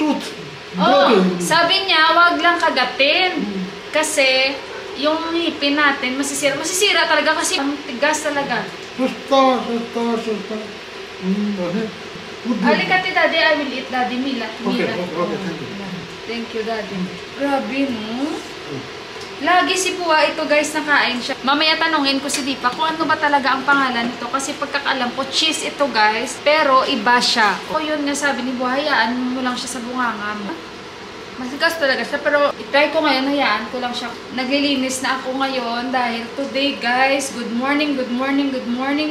Tooth. Oh, sabi niya, wag lang kagatin. Kasi, yung ngipin natin, masisira. Masisira talaga kasi ang tigas talaga. Susta. Halika, Daddy. I will eat, Daddy. Mila. Okay, thank you. Thank you, Daddy. Grabe, no? Lagi si Puwa ito, guys, nakain siya. Mamaya tanungin ko si Dipa kung ano ba talaga ang pangalan nito. Kasi pagkakalam ko, cheese ito, guys. Pero iba siya. O yun nga sabi ni Buwa, hayaan mo lang siya sa bunganga mo. Masigas talaga siya, pero itry ko ngayon, hayaan ko lang siya. Naglilinis na ako ngayon dahil today, guys, good morning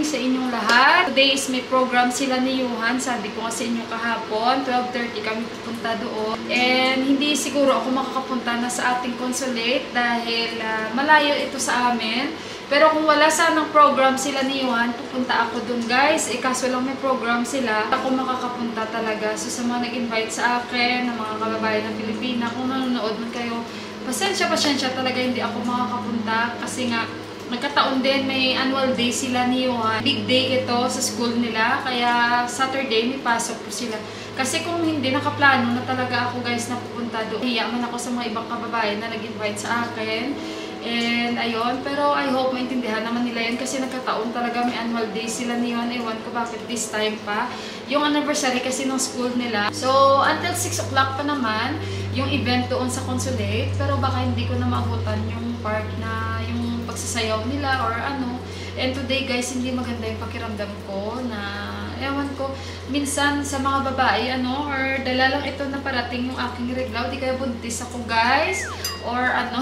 sa inyong lahat. Today is may program sila ni Johan. Sabi ko nga sa inyo kahapon, 12:30 kami pupunta doon. And hindi siguro ako makakapunta na sa ating consulate dahil malayo ito sa amin. Pero kung wala sanang program sila ni Johan, pupunta ako dun, guys. Kaso lang may program sila. Ako makakapunta talaga. So sa mga nag-invite sa akin, ng mga kababayan ng Pilipina, kung nanonood man kayo, pasensya talaga hindi ako makakapunta. Kasi nga, nagkataon din, may annual day sila ni Johan. Big day ito sa school nila. Kaya Saturday, may pasok po sila. Kasi kung hindi nakaplano na talaga ako, guys, na pupunta doon, hiya man ako sa mga ibang kababayan na nag-invite sa akin. And ayun, pero I hope maintindihan naman nila yun kasi nagkataon talaga may annual day sila niyon. Ewan ko bakit this time pa. Yung anniversary kasi ng school nila. So, until 6 o'clock pa naman yung event doon sa consulate. Pero baka hindi ko na maabutan yung part na yung pagsasayaw nila or ano. And today, guys, hindi maganda yung pakiramdam ko na ewan ko, minsan sa mga babae, ano, or dala lang ito na parating yung aking reglaw, di kaya buntis ako, guys, or ano,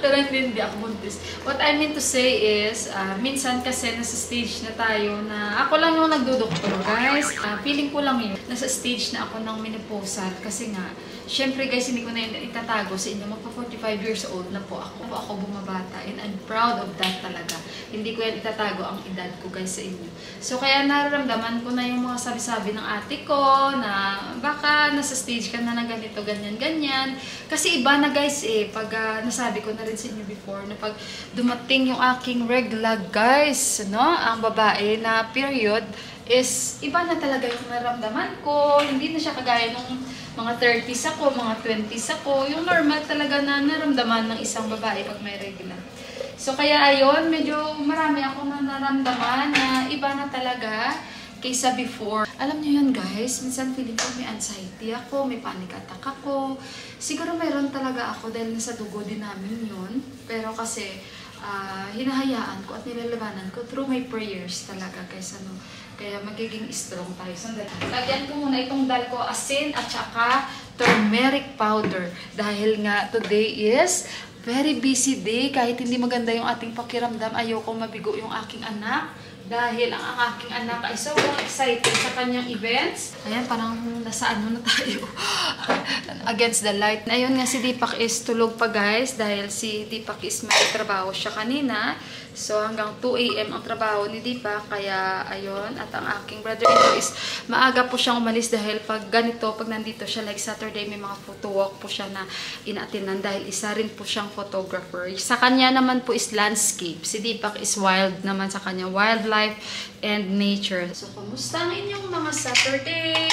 pero hindi ako buntis. What I mean to say is, minsan kasi nasa stage na tayo na, ako lang yung nagdudoktor, guys, feeling ko lang yun, nasa stage na ako ng menopausal, kasi nga, syempre guys, hindi ko na itatago sa inyo. Magpa 45 years old na po ako. Ako bumabata and I'm proud of that talaga. Hindi ko yan itatago ang edad ko guys sa inyo. So kaya nararamdaman ko na yung mga sabi-sabi ng ate ko na baka nasa stage ka na ng ganito, ganyan. Kasi iba na guys pag nasabi ko na rin sa inyo before na pag dumating yung aking regla guys, no? Ang babae na period is iba na talaga yung naramdaman ko. Hindi na siya kagaya nung mga 30s ako, mga 20s ako. Yung normal talaga na naramdaman ng isang babae pag may regla. So kaya ayun, medyo marami ako na naramdaman na iba na talaga kaysa before. Alam niyo yun guys, minsan feeling ko may anxiety ako, may panic attack ako. Siguro mayroon talaga ako dahil nasa dugo din namin yun. Pero kasi hinahayaan ko at nilalabanan ko through my prayers talaga guys. Kaya magiging strong tayo. Sandali. Lagyan ko muna itong dal ko asin at saka turmeric powder. Dahil nga today is very busy day. Kahit hindi maganda yung ating pakiramdam, ayoko mabigo yung aking anak. Dahil ang aking anak ay sobrang excited sa kanyang events. Ayan, parang nasa ano na tayo. Against the light. Ayun nga, si Deepak is tulog pa guys. Dahil si Deepak is may trabaho siya kanina. So hanggang 2 AM ang trabaho ni Deepak. Kaya ayun. At ang aking brother-in-law is maaga po siyang umalis. Dahil pag ganito, pag nandito siya like Saturday, may mga photo walk po siya na inaatinan. Dahil isa rin po siyang photographer. Sa kanya naman po is landscape. Si Deepak is wild naman sa kanya. Wildlife and nature. So, kumusta ang inyong mga Saturday?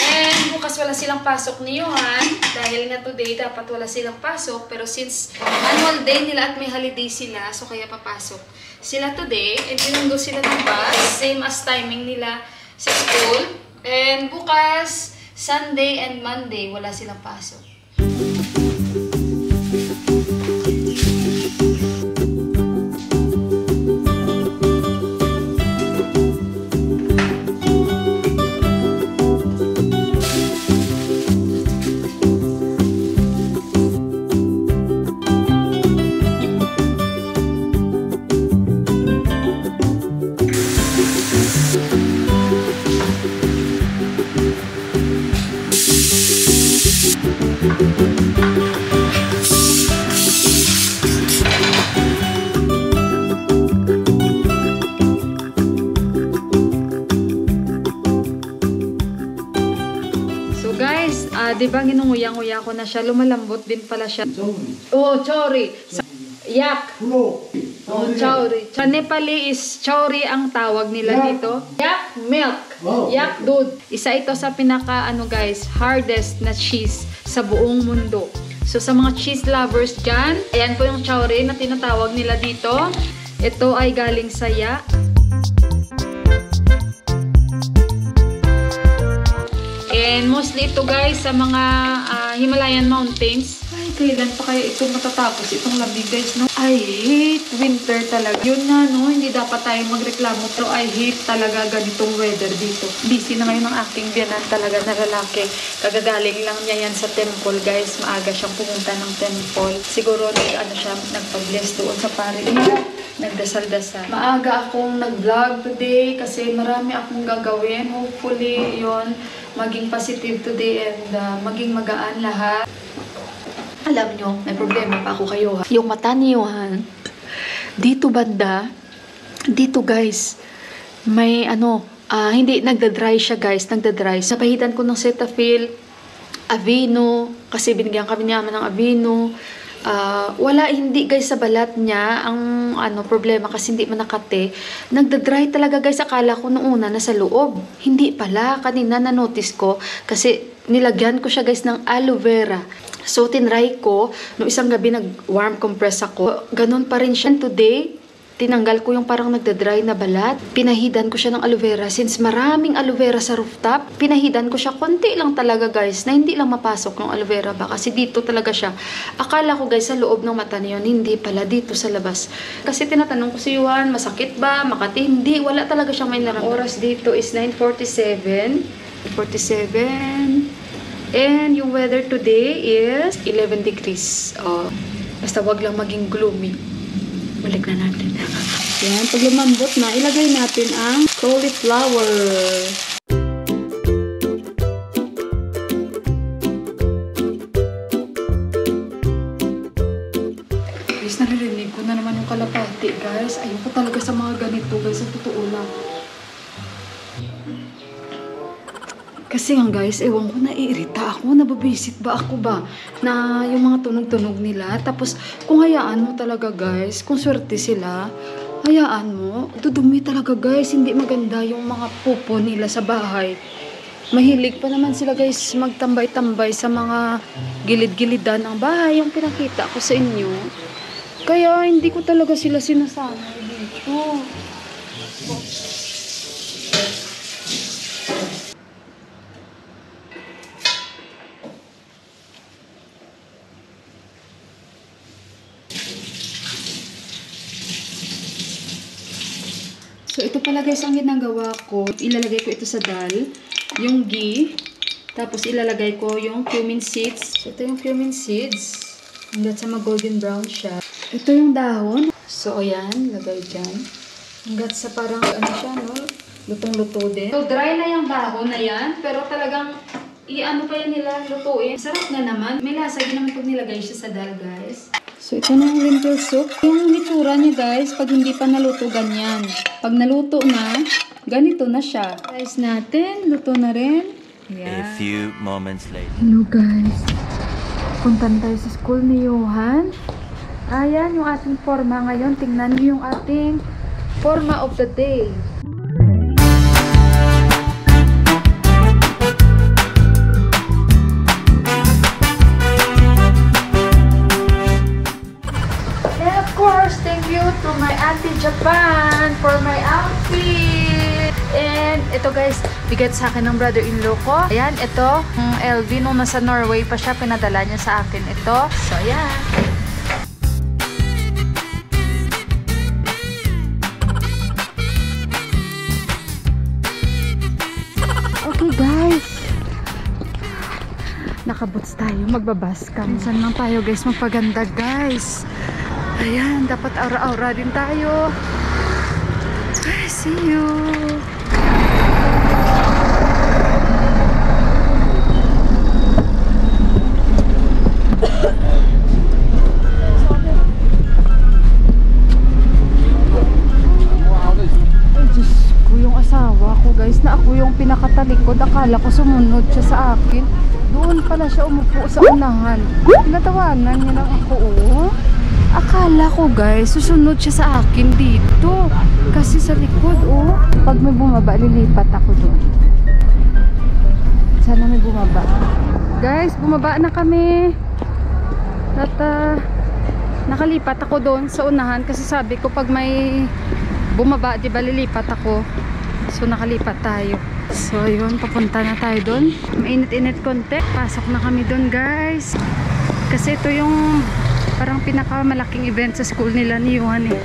And bukas wala silang pasok ni Johan. Dahil nga today, dapat wala silang pasok. Pero since annual day nila at may holiday sila, so kaya papasok sila today. And binunggo sila ng bus. Same as timing nila sa school. And bukas, Sunday and Monday, wala silang pasok. Diba ginunguya-nguya ko na siya, lumalambot din pala siya. Oo, chori. Yak. Oh, chauri. Sa Nepali is chauri ang tawag nila dito. Yak milk. Yak dud. Isa ito sa pinaka guys, hardest na cheese sa buong mundo. So sa mga cheese lovers dyan, ayan po yung chauri na tinatawag nila dito. Ito ay galing sa yak. And mostly ito guys sa mga Himalayan mountains. Ay, kailan pa kaya ito matatapos itong lamig guys, no? I hate winter talaga. Yun nga, no? Hindi dapat tayo magreklamo. Pero I hate talaga ganitong weather dito. Busy na ngayon ang aking biyanan talaga na lalaki. Kagagaling lang niya yan sa temple guys. Maaga siyang pumunta ng temple. Siguro nagpag-bless doon sa pare niya. Nagdasal-dasal. Maaga akong nag-vlog today kasi marami akong gagawin. Hopefully, yun, maging positive today and maging magaan lahat. Alam nyo, may problema pa ako kayo ha. Yung mata ni Johan, dito banda, dito guys, may hindi, nagda-dry siya guys, nagda-dry. Napahitan ko ng Cetaphil, Aveeno, kasi binigyan kami naman ng Aveeno. Wala, hindi guys sa balat niya ang problema kasi hindi manakate. Nagda-dry talaga guys. Akala ko noong una nasa loob. Hindi pala. Kanina na-notice ko kasi nilagyan ko siya guys ng aloe vera. So tinry ko. No isang gabi nag-warm compress ako. Ganon pa rin siya. Today, tinanggal ko yung parang nagda-dry na balat. Pinahidan ko siya ng aloe vera. Since maraming aloe vera sa rooftop, pinahidan ko siya konti lang talaga guys, na hindi lang mapasok ng aloe vera ba. Kasi dito talaga siya. Akala ko guys sa loob ng mata niyon, hindi pala dito sa labas. Kasi tinatanong ko si Juan, masakit ba? Makati? Hindi. Wala talaga siyang may naramdaman. Oras dito is 9:47. 47. And yung weather today is 11 degrees. Basta wag lang maging gloomy. Balik na natin. Yan, pag lumambot na, ilagay natin ang cauliflower. Guys, naririnig ko na naman yung kalapati, guys. Ayoko talaga sa mga ganito, guys. Sa totoo lang. Kasi nga guys, ewan ko, naiirita ako, nababisit ba ako ba na yung mga tunog-tunog nila. Tapos kung hayaan mo talaga guys, kung swerte sila, hayaan mo, dudumi talaga guys, hindi maganda yung mga pupo nila sa bahay. Mahilig pa naman sila guys magtambay-tambay sa mga gilid-gilidan ng bahay, yung pinakita ko sa inyo. Kaya hindi ko talaga sila sinasanay dito. So, ito pala guys ang ginagawa ko. Ilalagay ko ito sa dal. Yung ghee. Tapos ilalagay ko yung cumin seeds. So, ito yung cumin seeds. Hanggat sa mag-golden brown siya. Ito yung dahon. So, ayan. Lagay dyan. Hanggat sa parang siya, no? Lutong-luto din. So, dry na yung dahon na yan. Pero talagang pa yan nila lutuin. Sarap na naman. May lasa din naman pag nilagay siya sa dal, guys. So, ito na yung lentil soup. Yung hitsura niya, guys, pag hindi pa naluto, ganyan. Pag naluto na, ganito na siya. Guys natin, luto na rin. Ayan. A few moments later. Hello, guys. Puntan tayo sa school ni Johan. Ayan, yung ating forma ngayon. Tingnan niyo yung ating forma of the day. To my Auntie Japan for my outfit. And ito guys, bigay sa akin ng brother-in-law ko. Ayan, ito, LV, nung nasa Norway pa siya, pinadala niya sa akin ito. So, ayan. Okay guys, nakaboots tayo, magbabas ka. Minsan lang tayo guys magpaganda guys. Ayan, dapat aura-aura din tayo. See you! Ay, Diyos ko, yung asawa ko guys, na ako yung pinakatalikod. Akala ko sumunod siya sa akin. Doon pala siya umupo sa unahan. Natawanan niya lang ako, oh. Akala ko guys, susunod siya sa akin dito. Kasi sa likod, oh. Pag may bumaba, lilipat ako doon. Sana may bumaba. Guys, bumaba na kami. At nakalipat ako doon sa unahan. Kasi sabi ko pag may bumaba, di ba lilipat ako. So nakalipat tayo. So yun, papunta na tayo doon. Mainit-init konti. Pasok na kami doon guys. Kasi ito yung parang pinakamalaking event sa school nila ni Johan eh.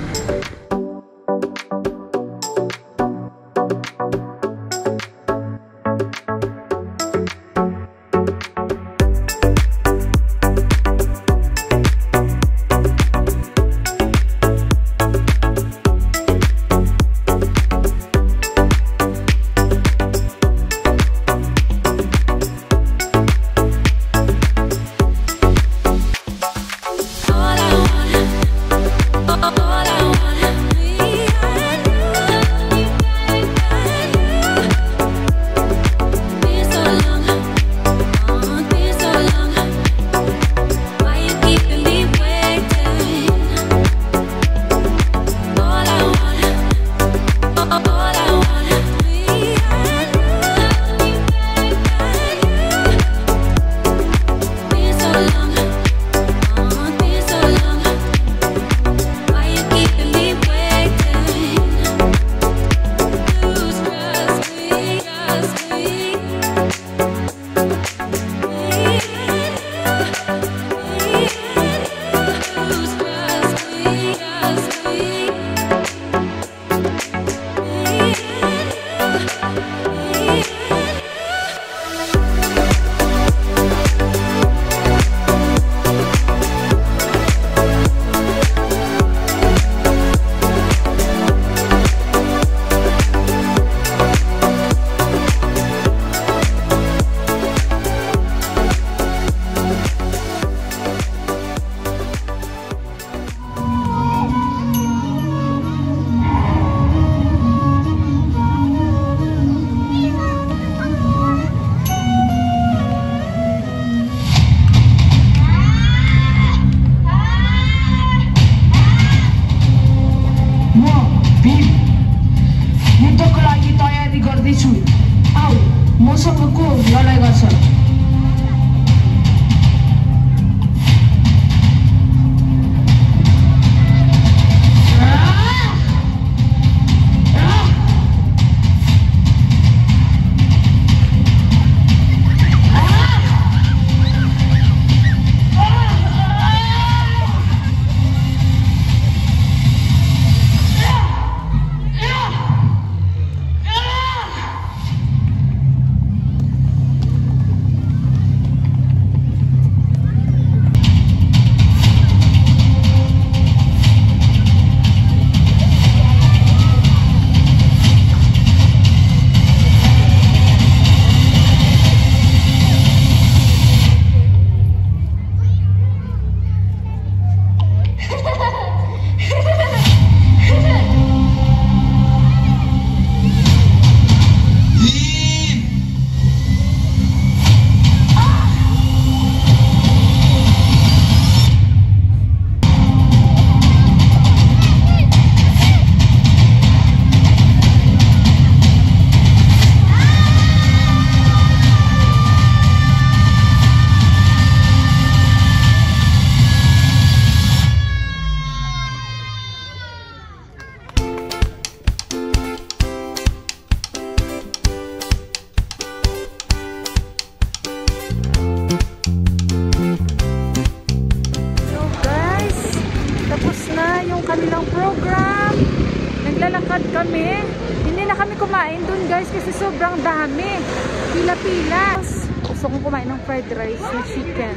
naglalakad kami. Hindi na kami kumain dun guys kasi sobrang dami. Pila-pila. Gusto kong kumain ng fried rice na chicken.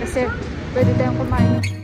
Kasi pwede tayong kumain